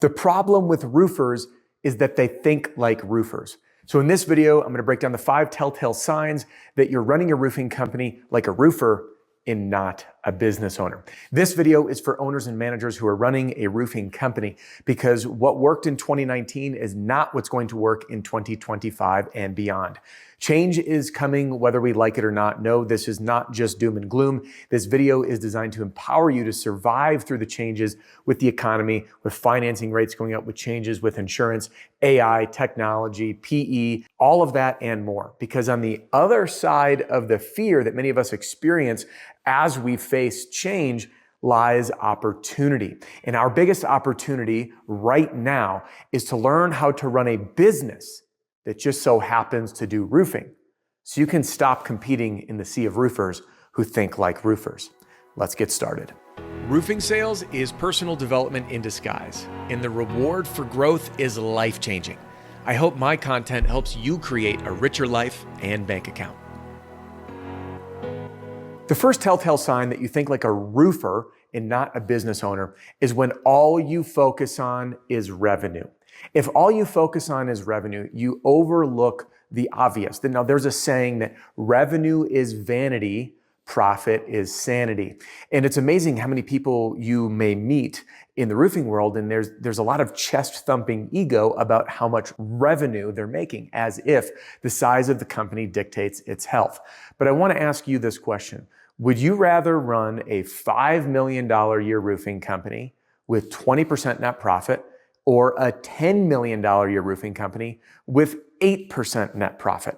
The problem with roofers is that they think like roofers. So in this video, I'm going to break down the 5 telltale signs that you're running a roofing company like a roofer and not a business owner. This video is for owners and managers who are running a roofing company, because what worked in 2019 is not what's going to work in 2025 and beyond. Change is coming whether we like it or not. No, this is not just doom and gloom. This video is designed to empower you to survive through the changes with the economy, with financing rates going up, with changes with insurance, AI, technology, PE, all of that and more. Because on the other side of the fear that many of us experience as we face change lies opportunity. And our biggest opportunity right now is to learn how to run a business that just so happens to do roofing, so you can stop competing in the sea of roofers who think like roofers. Let's get started. Roofing sales is personal development in disguise, and the reward for growth is life-changing. I hope my content helps you create a richer life and bank account. The first telltale sign that you think like a roofer and not a business owner is when all you focus on is revenue. If all you focus on is revenue, you overlook the obvious. Now, there's a saying that revenue is vanity, profit is sanity. And it's amazing how many people you may meet in the roofing world, and there's a lot of chest-thumping ego about how much revenue they're making, as if the size of the company dictates its health. But I want to ask you this question. Would you rather run a $5 million a year roofing company with 20% net profit, or a $10 million a year roofing company with 8% net profit?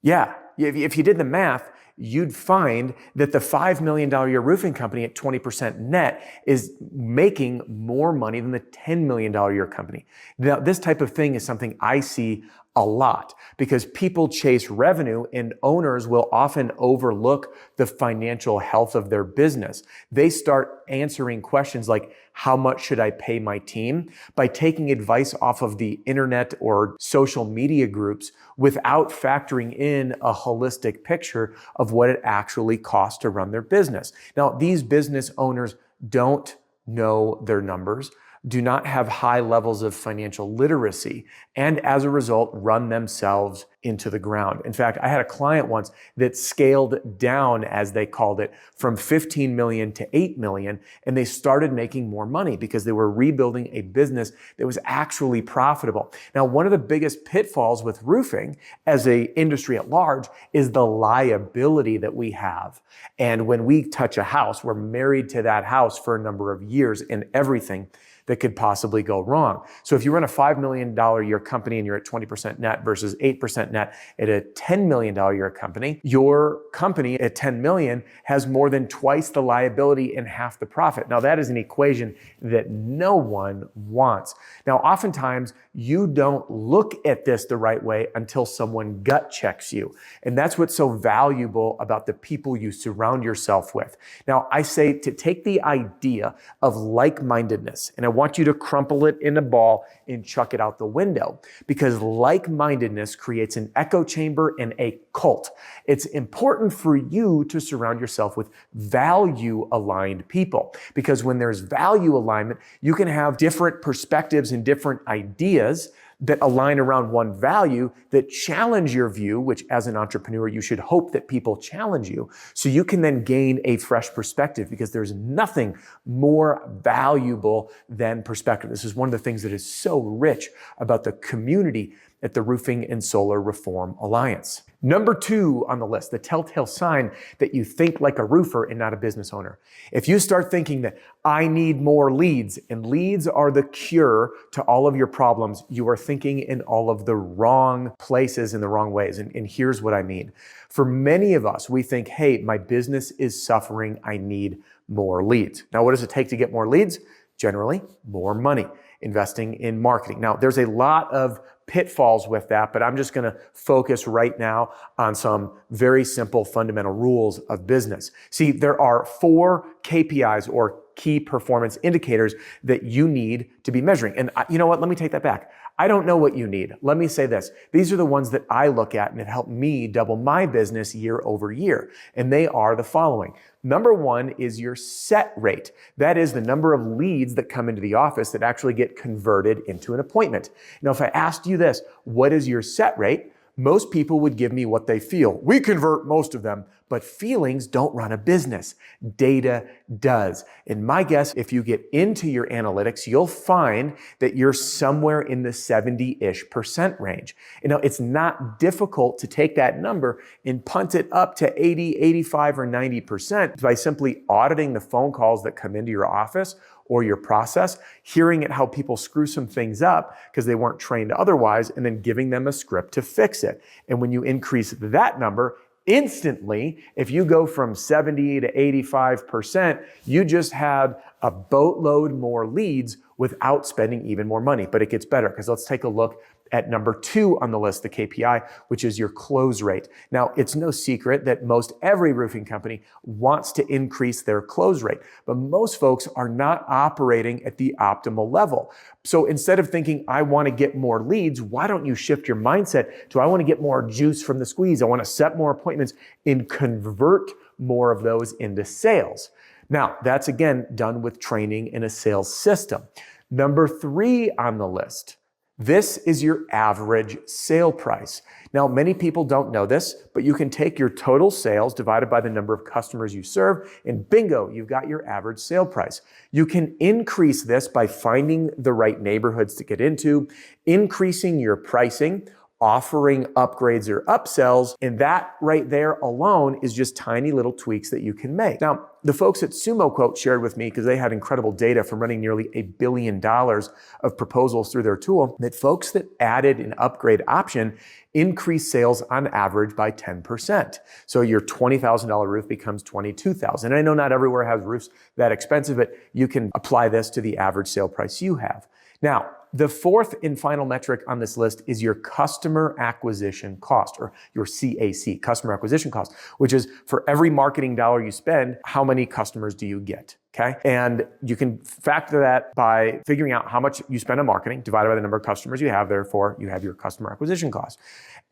Yeah, if you did the math, you'd find that the $5 million a year roofing company at 20% net is making more money than the $10 million a year company. Now, this type of thing is something I see a lot, because people chase revenue and owners will often overlook the financial health of their business. They start answering questions like, how much should I pay my team, by taking advice off of the internet or social media groups without factoring in a holistic picture of what it actually costs to run their business. Now, these business owners don't know their numbers, do not have high levels of financial literacy, and as a result, run themselves into the ground. In fact, I had a client once that scaled down, as they called it, from 15 million to 8 million, and they started making more money because they were rebuilding a business that was actually profitable. Now, one of the biggest pitfalls with roofing as an industry at large is the liability that we have. And when we touch a house, we're married to that house for a number of years and everything that could possibly go wrong. So if you run a $5 million a year company and you're at 20% net versus 8% net at a $10 million a year company, your company at 10 million has more than twice the liability and half the profit. Now, that is an equation that no one wants. Now, oftentimes you don't look at this the right way until someone gut checks you. And that's what's so valuable about the people you surround yourself with. Now, I say to take the idea of like-mindedness, and I want you to crumple it in a ball and chuck it out the window, because like-mindedness creates an echo chamber and a cult. It's important for you to surround yourself with value-aligned people, because when there's value alignment, you can have different perspectives and different ideas that align around one value that challenge your view, which as an entrepreneur, you should hope that people challenge you, so you can then gain a fresh perspective, because there's nothing more valuable than perspective. This is one of the things that is so rich about the community at the Roofing and Solar Reform Alliance. Number 2 on the list, the telltale sign that you think like a roofer and not a business owner. If you start thinking that I need more leads, and leads are the cure to all of your problems, you are thinking in all of the wrong places in the wrong ways. And here's what I mean. For many of us, we think, hey, my business is suffering, I need more leads. Now, what does it take to get more leads? Generally, more money, investing in marketing. Now, there's a lot of pitfalls with that, but I'm just going to focus right now on some very simple fundamental rules of business. See, there are 4 KPIs, or key performance indicators, that you need to be measuring. And you know what? Let me take that back. I don't know what you need. Let me say this. These are the ones that I look at and have helped me double my business year over year. And they are the following. Number one is your set rate. That is the number of leads that come into the office that actually get converted into an appointment. Now, if I asked you this, what is your set rate? Most people would give me what they feel. We convert most of them, but feelings don't run a business. Data does. And my guess, if you get into your analytics, you'll find that you're somewhere in the 70-ish% range. You know, it's not difficult to take that number and punt it up to 80, 85, or 90% by simply auditing the phone calls that come into your office or your process, hearing it how people screw some things up because they weren't trained otherwise, and then giving them a script to fix it. And when you increase that number, instantly, if you go from 70 to 85%, you just had a boatload more leads without spending even more money. But it gets better, because let's take a look at number 2 on the list, the KPI, which is your close rate. Now, it's no secret that most every roofing company wants to increase their close rate, but most folks are not operating at the optimal level. So instead of thinking, I want to get more leads, why don't you shift your mindset to, I want to get more juice from the squeeze. I want to set more appointments and convert more of those into sales. Now, that's again done with training in a sales system. Number 3 on the list. This is your average sale price. Now, many people don't know this, but you can take your total sales divided by the number of customers you serve, and bingo, you've got your average sale price. You can increase this by finding the right neighborhoods to get into, increasing your pricing, offering upgrades or upsells, and that right there alone is just tiny little tweaks that you can make. Now, the folks at Sumo Quote shared with me, because they had incredible data from running nearly $1 billion of proposals through their tool, that folks that added an upgrade option increased sales on average by 10%. So your $20,000 roof becomes $22,000. And I know not everywhere has roofs that expensive, but you can apply this to the average sale price you have. Now, the 4th and final metric on this list is your customer acquisition cost, or your CAC, customer acquisition cost, which is for every marketing dollar you spend, how many customers do you get? Okay. And you can factor that by figuring out how much you spend on marketing divided by the number of customers you have. Therefore, you have your customer acquisition cost.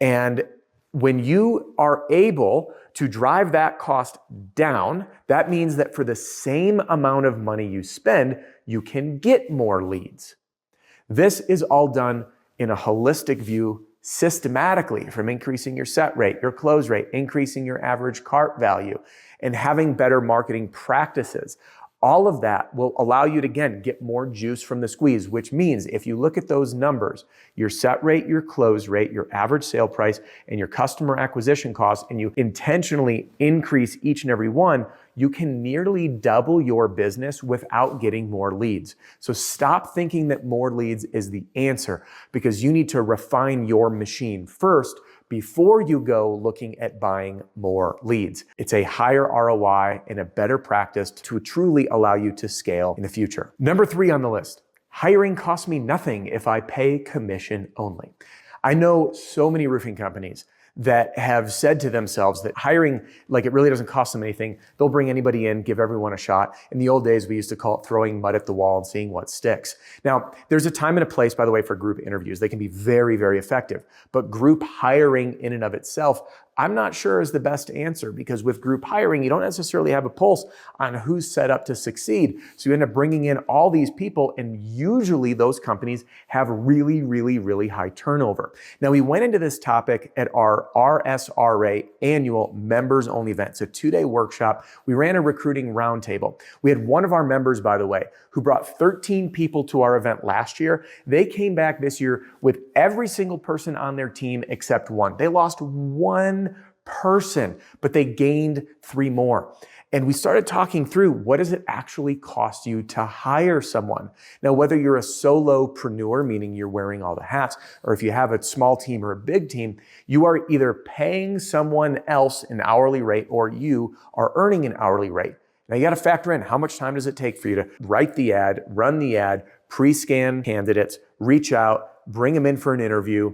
And when you are able to drive that cost down, that means that for the same amount of money you spend, you can get more leads. This is all done in a holistic view, systematically, from increasing your set rate, your close rate, increasing your average cart value, and having better marketing practices. All of that will allow you to, again, get more juice from the squeeze, which means if you look at those numbers, your set rate, your close rate, your average sale price, and your customer acquisition cost, and you intentionally increase each and every one, you can nearly double your business without getting more leads. So stop thinking that more leads is the answer, because you need to refine your machine first before you go looking at buying more leads. It's a higher ROI and a better practice to truly allow you to scale in the future. Number 3 on the list, hiring costs me nothing if I pay commission only. I know so many roofing companies that have said to themselves that hiring, like, it really doesn't cost them anything. They'll bring anybody in, give everyone a shot. In the old days, we used to call it throwing mud at the wall and seeing what sticks. Now, there's a time and a place, by the way, for group interviews. They can be very, very effective. But group hiring in and of itself, I'm not sure is the best answer, because with group hiring, you don't necessarily have a pulse on who's set up to succeed. So you end up bringing in all these people, and usually those companies have really, really, really high turnover. Now, we went into this topic at our RSRA annual members only event. It's a 2-day workshop. We ran a recruiting roundtable. We had one of our members, by the way, who brought 13 people to our event last year. They came back this year with every single person on their team except one. They lost one person, but they gained 3 more. And we started talking through, what does it actually cost you to hire someone? Now, whether you're a solopreneur, meaning you're wearing all the hats, or if you have a small team or a big team, you are either paying someone else an hourly rate or you are earning an hourly rate. Now, you got to factor in, how much time does it take for you to write the ad, run the ad, pre-scan candidates, reach out, bring them in for an interview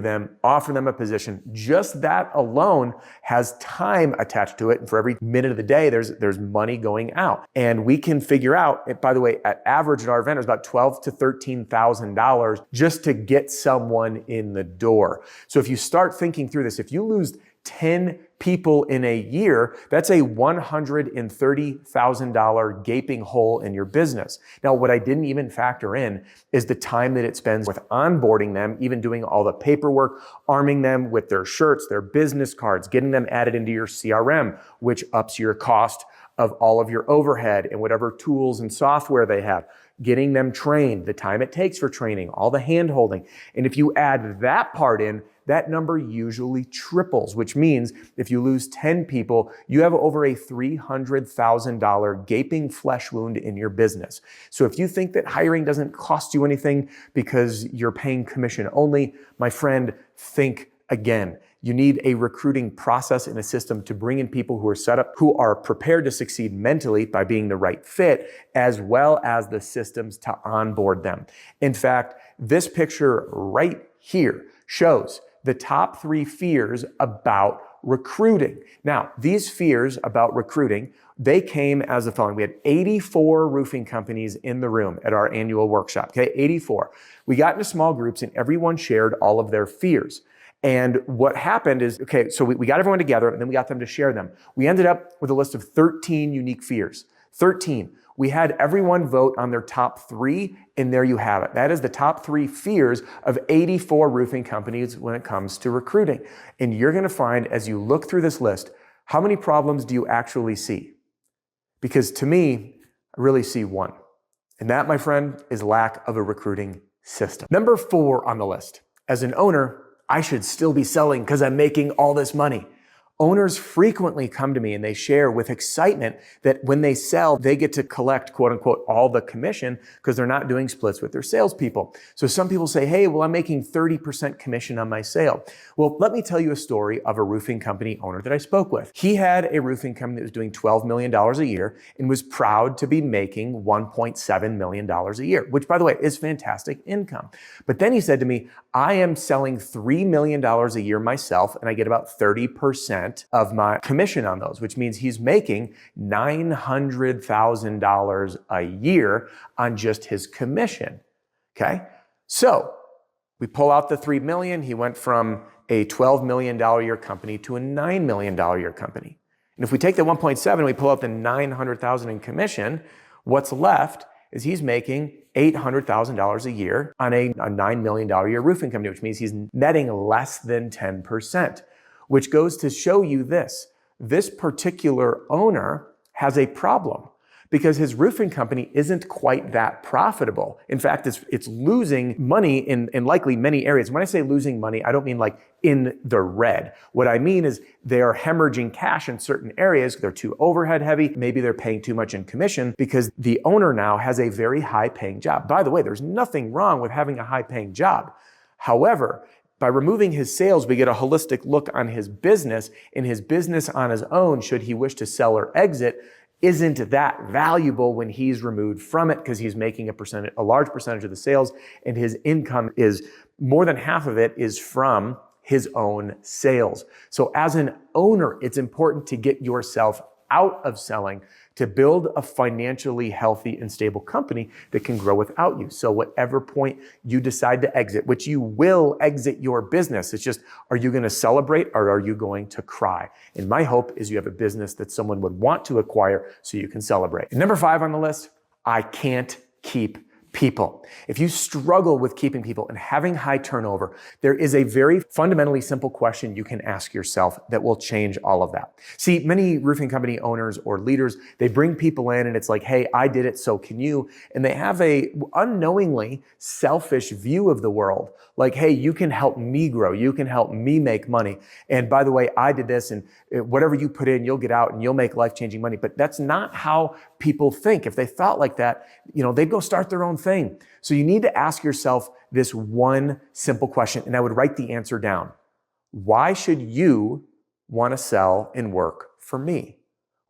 them, offer them a position. Just that alone has time attached to it. And for every minute of the day, there's money going out. And we can figure out, by the way, at average at our event, it was about $12,000 to $13,000 just to get someone in the door. So if you start thinking through this, if you lose 10 people in a year, that's a $130,000 gaping hole in your business. Now, what I didn't even factor in is the time that it spends with onboarding them, even doing all the paperwork, arming them with their shirts, their business cards, getting them added into your CRM, which ups your cost of all of your overhead and whatever tools and software they have, getting them trained, the time it takes for training, all the hand holding. And if you add that part in, that number usually triples, which means if you lose 10 people, you have over a $300,000 gaping flesh wound in your business. So if you think that hiring doesn't cost you anything because you're paying commission only, my friend, think again. You need a recruiting process and a system to bring in people who are set up, who are prepared to succeed mentally by being the right fit, as well as the systems to onboard them. In fact, this picture right here shows the top 3 fears about recruiting. Now, these fears about recruiting, they came as the following. We had 84 roofing companies in the room at our annual workshop, okay, 84. We got into small groups and everyone shared all of their fears. And what happened is, okay, so we got everyone together and then we got them to share them. We ended up with a list of 13 unique fears. 13. We had everyone vote on their top 3, and there you have it. That is the top 3 fears of 84 roofing companies when it comes to recruiting. And you're gonna find, as you look through this list, how many problems do you actually see? Because to me, I really see one. And that, my friend, is lack of a recruiting system. Number 4 on the list. As an owner, I should still be selling because I'm making all this money. Owners frequently come to me and they share with excitement that when they sell, they get to collect, quote unquote, all the commission because they're not doing splits with their salespeople. So some people say, hey, well, I'm making 30% commission on my sale. Well, let me tell you a story of a roofing company owner that I spoke with. He had a roofing company that was doing $12 million a year and was proud to be making $1.7 million a year, which, by the way, is fantastic income. But then he said to me, I am selling $3 million a year myself and I get about 30% of my commission on those, which means he's making $900,000 a year on just his commission. Okay. So we pull out the 3 million. He went from a $12 million a year company to a $9 million a year company. And if we take the 1.7 and we pull out the 900,000 in commission, what's left is he's making $800,000 a year on a $9 million a year roofing company, which means he's netting less than 10%. Which goes to show you this. This particular owner has a problem because his roofing company isn't quite that profitable. In fact, it's losing money in likely many areas. When I say losing money, I don't mean like in the red. What I mean is they are hemorrhaging cash in certain areas. They're too overhead heavy. Maybe they're paying too much in commission because the owner now has a very high paying job. By the way, there's nothing wrong with having a high paying job. However, by removing his sales, we get a holistic look on his business, and his business on his own, should he wish to sell or exit, isn't that valuable when he's removed from it because he's making a large percentage of the sales, and his income is more than half of it is from his own sales. So as an owner, it's important to get yourself out of selling to build a financially healthy and stable company that can grow without you. So whatever point you decide to exit, which you will exit your business, it's just, are you going to celebrate or are you going to cry? And my hope is you have a business that someone would want to acquire so you can celebrate. And number 5 on the list, I can't keep people. If you struggle with keeping people and having high turnover, there is a very fundamentally simple question you can ask yourself that will change all of that. See, many roofing company owners or leaders, they bring people in and it's like, hey, I did it, so can you? And they have a unknowingly selfish view of the world. Like, hey, you can help me grow. You can help me make money. And by the way, I did this, and whatever you put in, you'll get out and you'll make life-changing money. But that's not how people think. If they thought like that, they'd go start their own thing. So you need to ask yourself this one simple question, and I would write the answer down. Why should you want to sell and work for me?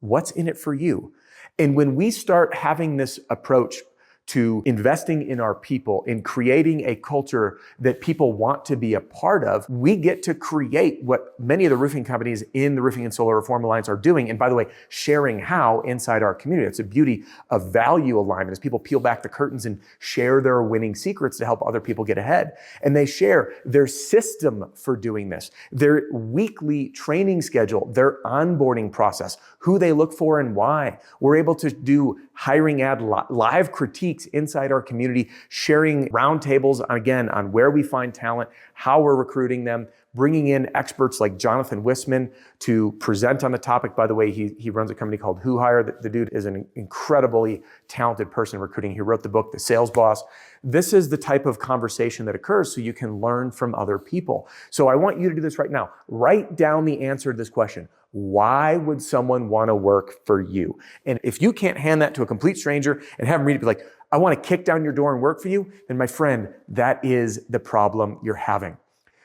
What's in it for you? And when we start having this approach to investing in our people, in creating a culture that people want to be a part of, we get to create what many of the roofing companies in the Roofing and Solar Reform Alliance are doing. And by the way, sharing how inside our community. It's the beauty of value alignment as people peel back the curtains and share their winning secrets to help other people get ahead. And they share their system for doing this, their weekly training schedule, their onboarding process, who they look for and why. We're able to do hiring ad live critiques inside our community, sharing roundtables, again, on where we find talent, how we're recruiting them, bringing in experts like Jonathan Wisman to present on the topic. By the way, he runs a company called Who Hire. The dude is an incredibly talented person in recruiting. He wrote the book, The Sales Boss. This is the type of conversation that occurs so you can learn from other people. So I want you to do this right now. Write down the answer to this question. Why would someone want to work for you? And if you can't hand that to a complete stranger and have them read it, be like, I want to kick down your door and work for you, then my friend, that is the problem you're having.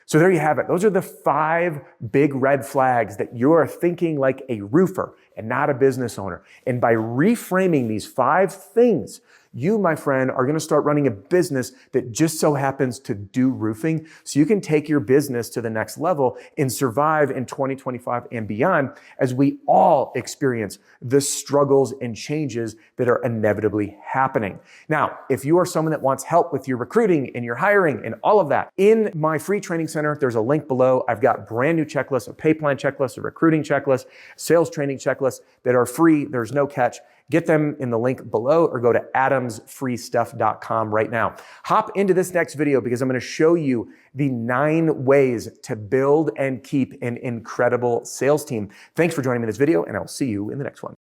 So there you have it. Those are the 5 big red flags that you are thinking like a roofer and not a business owner. And by reframing these 5 things, you, my friend, are going to start running a business that just so happens to do roofing, so you can take your business to the next level and survive in 2025 and beyond as we all experience the struggles and changes that are inevitably happening. Now, if you are someone that wants help with your recruiting and your hiring and all of that, in my free training center, there's a link below. I've got brand new checklists, a pay plan checklist, a recruiting checklist, sales training checklist that are free. There's no catch. Get them in the link below or go to adamsfreestuff.com right now. Hop into this next video because I'm going to show you the 9 ways to build and keep an incredible sales team. Thanks for joining me in this video, and I'll see you in the next one.